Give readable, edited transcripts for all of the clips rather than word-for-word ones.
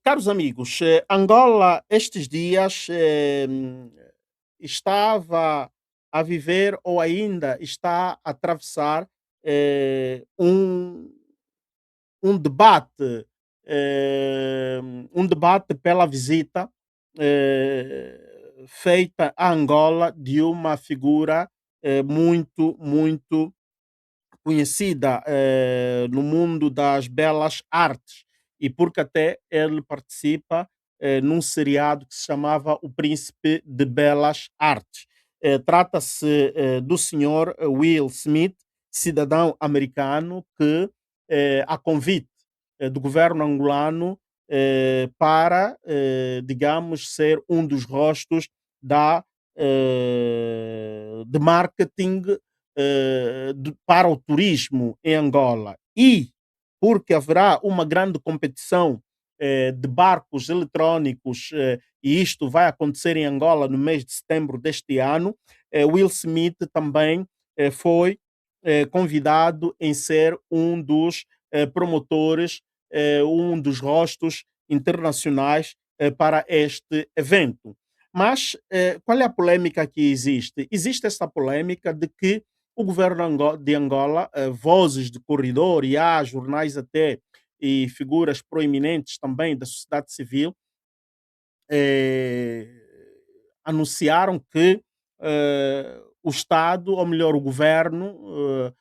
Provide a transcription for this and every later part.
Caros amigos, Angola estes dias estava a viver ou ainda está a atravessar um debate, um debate pela visita feita a Angola de uma figura muito conhecida no mundo das belas artes e porque até ele participa num seriado que se chamava O Príncipe de Belas Artes. Trata-se do senhor Will Smith, cidadão americano, que, a convite do governo angolano, para, digamos, ser um dos rostos de marketing para o turismo em Angola e porque haverá uma grande competição de barcos eletrónicos e isto vai acontecer em Angola no mês de setembro deste ano, Will Smith também foi convidado em ser um dos promotores, um dos rostos internacionais para este evento. Mas qual é a polêmica que existe? Existe essa polêmica de que o governo de Angola, vozes de corredor e há jornais até e figuras proeminentes também da sociedade civil eh, anunciaram que o Estado, ou melhor, o governo,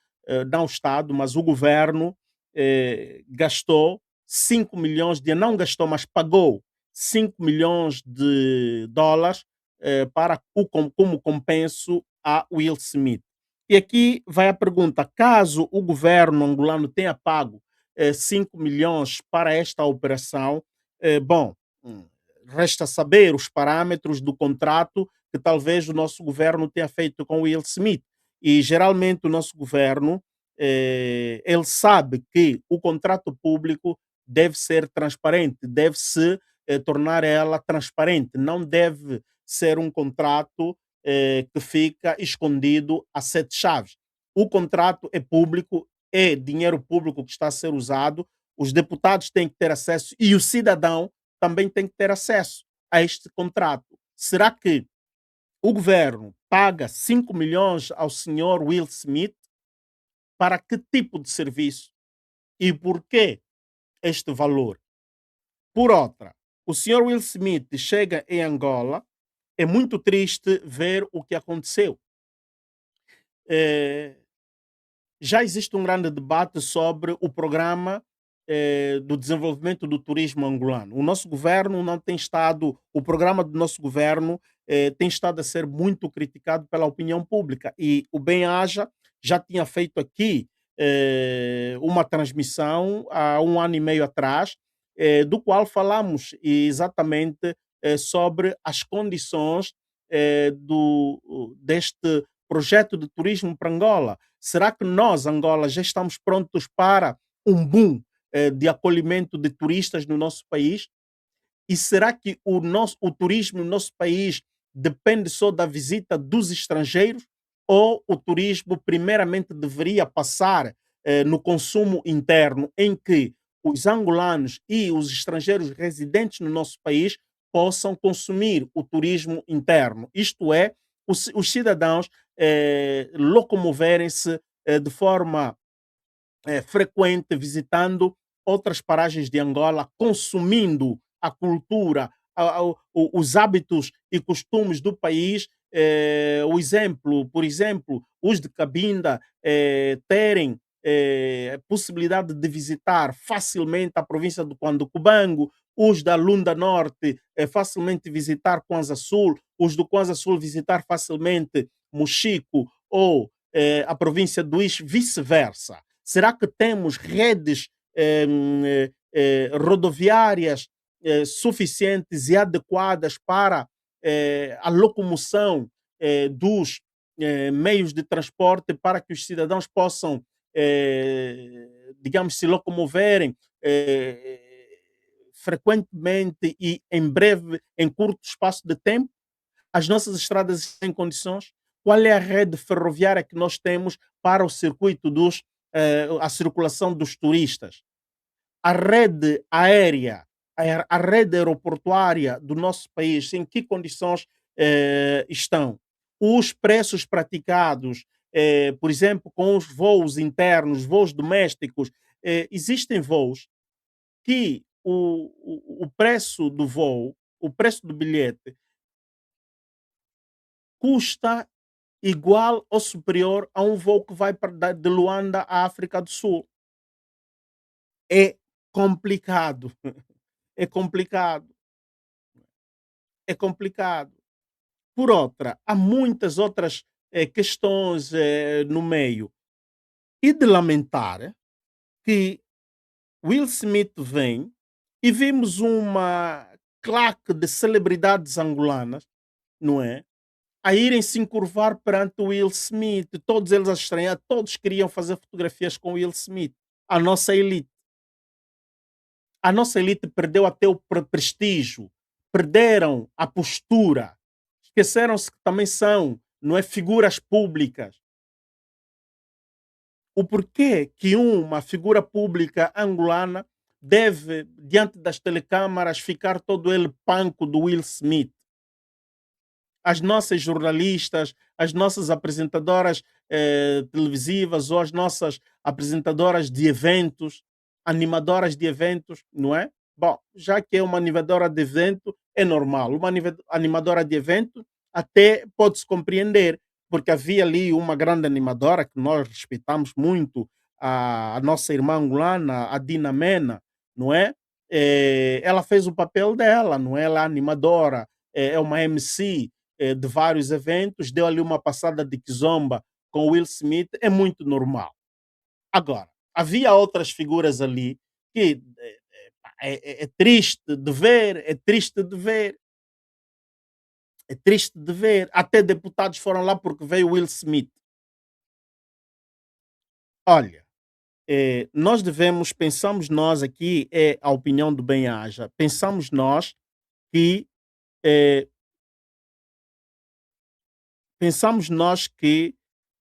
não o Estado, mas o governo gastou 5 milhões de, não gastou, mas pagou 5 milhões de dólares para como compenso a Will Smith. E aqui vai a pergunta: caso o governo angolano tenha pago 5 milhões para esta operação, bom, hum, resta saber os parâmetros do contrato que talvez o nosso governo tenha feito com o Will Smith. E geralmente o nosso governo, ele sabe que o contrato público deve ser transparente, deve-se tornar ela transparente, não deve ser um contrato que fica escondido a sete chaves. O contrato é público, é dinheiro público que está a ser usado, os deputados têm que ter acesso e o cidadão também tem que ter acesso a este contrato. Será que o governo paga 5 milhões ao senhor Will Smith para que tipo de serviço e por que este valor? Por outra, o senhor Will Smith chega em Angola, é muito triste ver o que aconteceu. Eh, Já existe um grande debate sobre o programa do desenvolvimento do turismo angolano. O nosso governo não tem estado, o programa do nosso governo tem estado a ser muito criticado pela opinião pública e o Bem-Aja já tinha feito aqui uma transmissão há um ano e meio atrás, do qual falamos exatamente sobre as condições deste projeto de turismo para Angola. Será que nós, Angola, já estamos prontos para um boom de acolhimento de turistas no nosso país? E será que o turismo no nosso país depende só da visita dos estrangeiros? Ou o turismo, primeiramente, deveria passar no consumo interno, em que os angolanos e os estrangeiros residentes no nosso país possam consumir o turismo interno? Isto é, os cidadãos locomoverem-se de forma frequente, visitando outras paragens de Angola, consumindo a cultura, os hábitos e costumes do país. Por exemplo, os de Cabinda terem possibilidade de visitar facilmente a província do Cubango, os da Lunda Norte facilmente visitar Kwanza Sul, os do Kwanza Sul visitar facilmente Mochico ou a província do Ixi, vice-versa. Será que temos redes rodoviárias suficientes e adequadas para a locomoção dos meios de transporte para que os cidadãos possam, digamos, se locomoverem frequentemente e em breve, em curto espaço de tempo? As nossas estradas estão em condições? Qual é a rede ferroviária que nós temos para o circuito a circulação dos turistas? A rede aérea, a rede aeroportuária do nosso país, em que condições estão. Os preços praticados, por exemplo, com os voos internos, voos domésticos, existem voos que o preço do voo, o preço do bilhete, custa igual ou superior a um voo que vai de Luanda à África do Sul. É complicado, é complicado, é complicado. Por outra, há muitas outras questões no meio. E de lamentar que Will Smith vem e vimos uma claque de celebridades angolanas, não é? A irem se encurvar perante o Will Smith, todos eles a estranhar, todos queriam fazer fotografias com Will Smith. A nossa elite. A nossa elite perdeu até o prestígio, perderam a postura, esqueceram-se que também são, não é, figuras públicas. O porquê que uma figura pública angolana deve, diante das telecâmaras, ficar todo ele panco do Will Smith? As nossas jornalistas, as nossas apresentadoras televisivas ou as nossas apresentadoras de eventos, animadoras de eventos, não é? Bom, já que é uma animadora de evento, é normal. Uma animadora de evento até pode-se compreender, porque havia ali uma grande animadora que nós respeitamos muito, a nossa irmã angolana, a Dina Mena, não é? Ela fez o papel dela, não é? Ela é animadora, é uma MC, de vários eventos, deu ali uma passada de kizomba com Will Smith, é muito normal. Agora, havia outras figuras ali que é triste de ver, é triste de ver, é triste de ver. Até deputados foram lá porque veio Will Smith. Olha, nós devemos, pensamos nós aqui, é a opinião do Bem-Aja, pensamos nós que, eh, pensamos nós que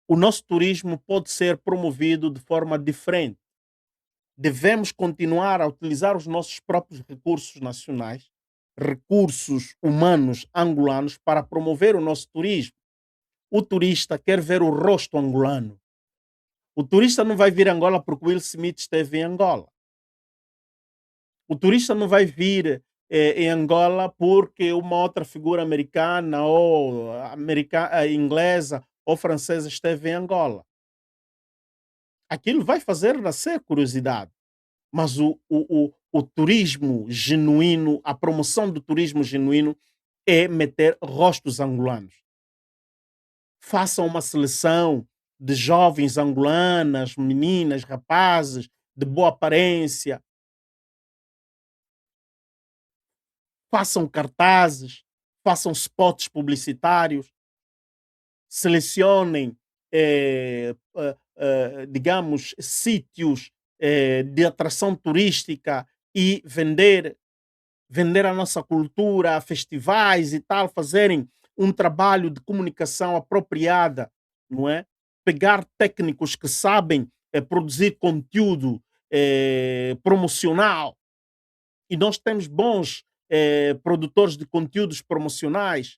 o nosso turismo pode ser promovido de forma diferente. Devemos continuar a utilizar os nossos próprios recursos nacionais, recursos humanos angolanos, para promover o nosso turismo. O turista quer ver o rosto angolano. O turista não vai vir a Angola porque Will Smith esteve em Angola. O turista não vai vir em Angola porque uma outra figura americana ou inglesa ou francesa esteve em Angola. Aquilo vai fazer nascer curiosidade. Mas o turismo genuíno, a promoção do turismo genuíno é meter rostos angolanos. Façam uma seleção de jovens angolanas, meninas, rapazes, de boa aparência, façam cartazes, façam spots publicitários, selecionem, digamos, sítios de atração turística e vender a nossa cultura a festivais e tal, fazerem um trabalho de comunicação apropriada, não é? Pegar técnicos que sabem produzir conteúdo promocional, e nós temos bons produtores de conteúdos promocionais,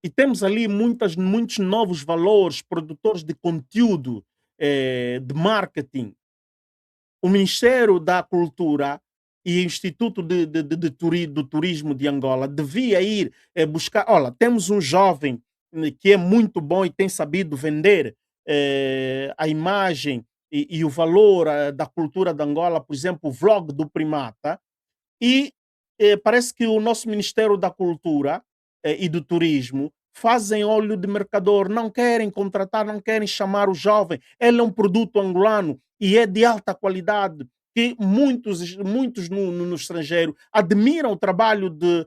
e temos ali muitos novos valores, produtores de conteúdo, de marketing. O Ministério da Cultura e o Instituto do Turismo de Angola devia ir buscar. Olha, temos um jovem que é muito bom e tem sabido vender a imagem e o valor da cultura de Angola, por exemplo, o vlog do Primata, e parece que o nosso Ministério da Cultura e do Turismo fazem olho de mercador, não querem contratar, não querem chamar o jovem. Ele é um produto angolano e é de alta qualidade, que muitos no estrangeiro admiram o trabalho de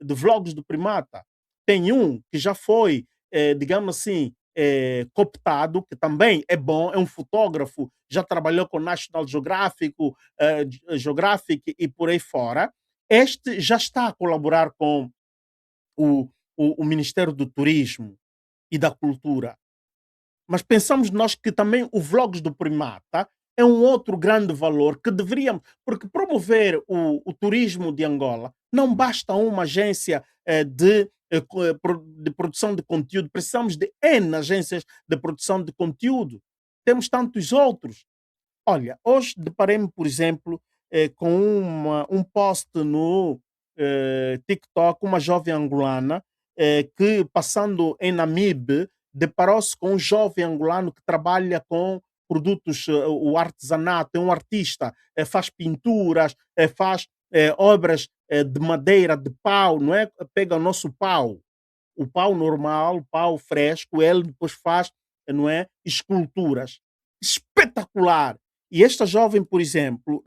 vlogs do Primata. Tem um que já foi, digamos assim, cooptado, que também é bom, é um fotógrafo, já trabalhou com National Geographic, Geographic e por aí fora. Este já está a colaborar com o, o Ministério do Turismo e da Cultura. Mas pensamos nós que também o Vlogs do Primata é um outro grande valor que deveríamos, porque promover o turismo de Angola não basta uma agência de produção de conteúdo, precisamos de N agências de produção de conteúdo. Temos tantos outros. Olha, hoje deparei-me, por exemplo, com um post no TikTok, uma jovem angolana que, passando em Namibe, deparou-se com um jovem angolano que trabalha com produtos, o artesanato, é um artista, faz pinturas, faz obras de madeira, de pau, não é? Pega o nosso pau, o pau normal, o pau fresco, ele depois faz, não é, esculturas. Espetacular! E esta jovem, por exemplo,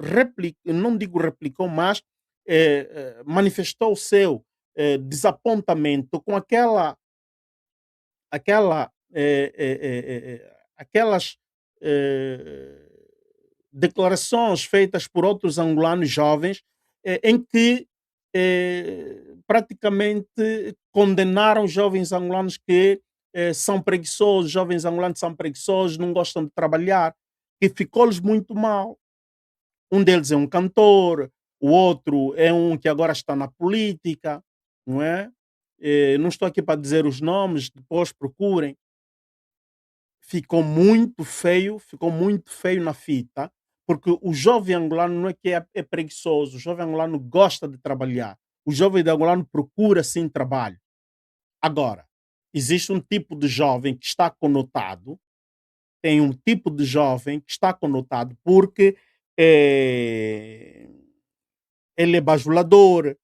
não digo replicou, mas manifestou o seu desapontamento com aquelas eh, declarações feitas por outros angolanos jovens, em que praticamente condenaram jovens angolanos que são preguiçosos, jovens angolanos são preguiçosos, não gostam de trabalhar, e ficou-lhes muito mal. Um deles é um cantor, o outro é um que agora está na política, não é? Não estou aqui para dizer os nomes, depois procurem. Ficou muito feio na fita, porque o jovem angolano não é que é preguiçoso, o jovem angolano gosta de trabalhar. O jovem angolano procura sim trabalho. Agora, existe um tipo de jovem que está conotado, tem um tipo de jovem que está conotado porque eh, ele é bajulador,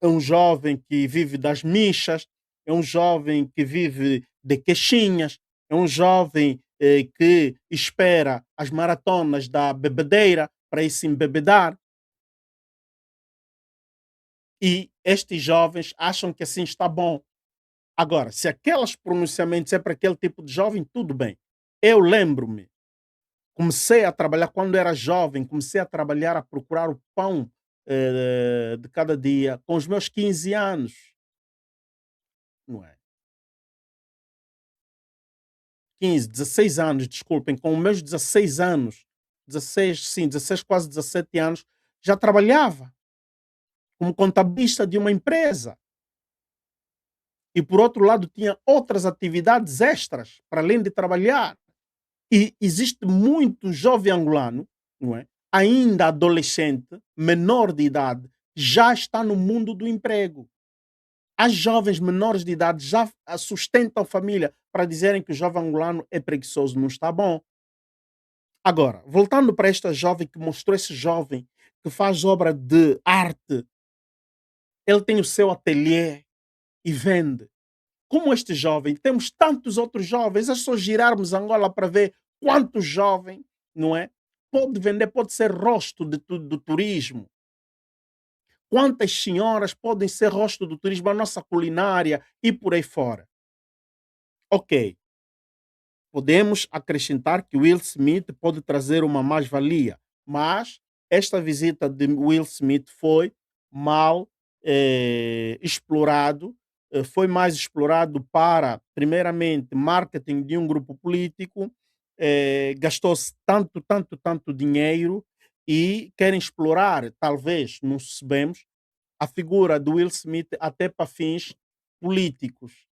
é um jovem que vive das mixas, é um jovem que vive de queixinhas, é um jovem que espera as maratonas da bebedeira para ir se embebedar. E estes jovens acham que assim está bom. Agora, se aqueles pronunciamentos é para aquele tipo de jovem, tudo bem. Eu lembro-me, comecei a trabalhar quando era jovem, comecei a trabalhar a procurar o pão de cada dia com os meus 15 anos, não é? 15, 16 anos, desculpem, com os meus 16 anos, 16, sim, 16, quase 17 anos, já trabalhava como contabilista de uma empresa. E por outro lado, tinha outras atividades extras, para além de trabalhar. E existe muito jovem angolano, não é? Ainda adolescente, menor de idade, já está no mundo do emprego. As jovens menores de idade já sustentam a família para dizerem que o jovem angolano é preguiçoso, não está bom. Agora, voltando para esta jovem que mostrou esse jovem que faz obra de arte, ele tem o seu ateliê e vende. Como este jovem, temos tantos outros jovens, é só girarmos Angola para ver quantos jovens, não é? Pode vender, pode ser rosto do turismo. Quantas senhoras podem ser rosto do turismo, a nossa culinária e por aí fora. Ok, podemos acrescentar que Will Smith pode trazer uma mais-valia, mas esta visita de Will Smith foi mal explorado, foi mais explorado para, primeiramente, marketing de um grupo político, gastou-se tanto, tanto, tanto dinheiro e querem explorar, talvez, não sabemos, a figura do Will Smith até para fins políticos.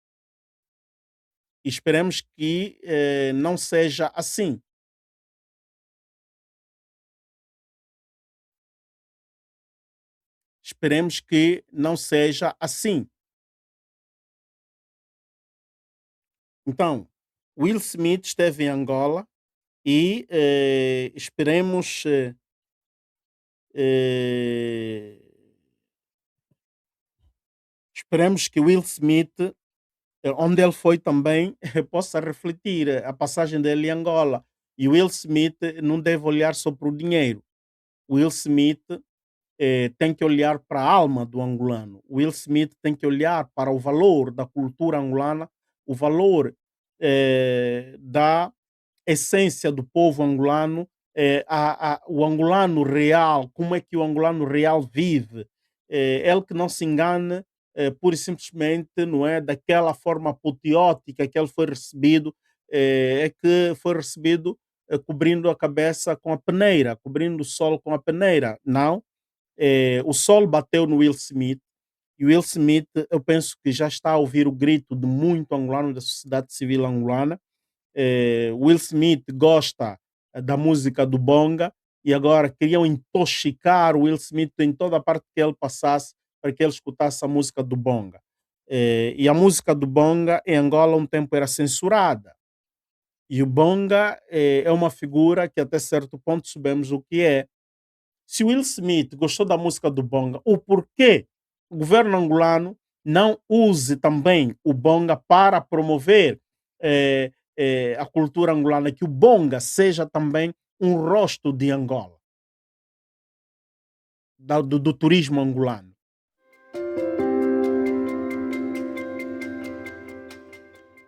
E esperemos que não seja assim. Esperemos que não seja assim. Então, Will Smith esteve em Angola e esperemos, eh, esperemos que Will Smith, onde ele foi também, possa refletir a passagem dele em Angola. E Will Smith não deve olhar só para o dinheiro. Will Smith tem que olhar para a alma do angolano. Will Smith tem que olhar para o valor da cultura angolana, o valor da essência do povo angolano, o angolano real, como é que o angolano real vive. Ele que não se engane, pura e simplesmente, não é, daquela forma apoteótica que ele foi recebido, é que foi recebido cobrindo a cabeça com a peneira, cobrindo o sol com a peneira. Não, o sol bateu no Will Smith, e Will Smith, eu penso que já está a ouvir o grito de muito angolano, da sociedade civil angolana. Will Smith gosta da música do bonga, e agora queriam intoxicar o Will Smith em toda a parte que ele passasse para que ele escutasse a música do bonga. E a música do bonga em Angola um tempo era censurada. E o bonga é uma figura que até certo ponto sabemos o que é. Se Will Smith gostou da música do bonga, o porquê o governo angolano não use também o bonga para promover a cultura angolana, que o bonga seja também um rosto de Angola, do turismo angolano.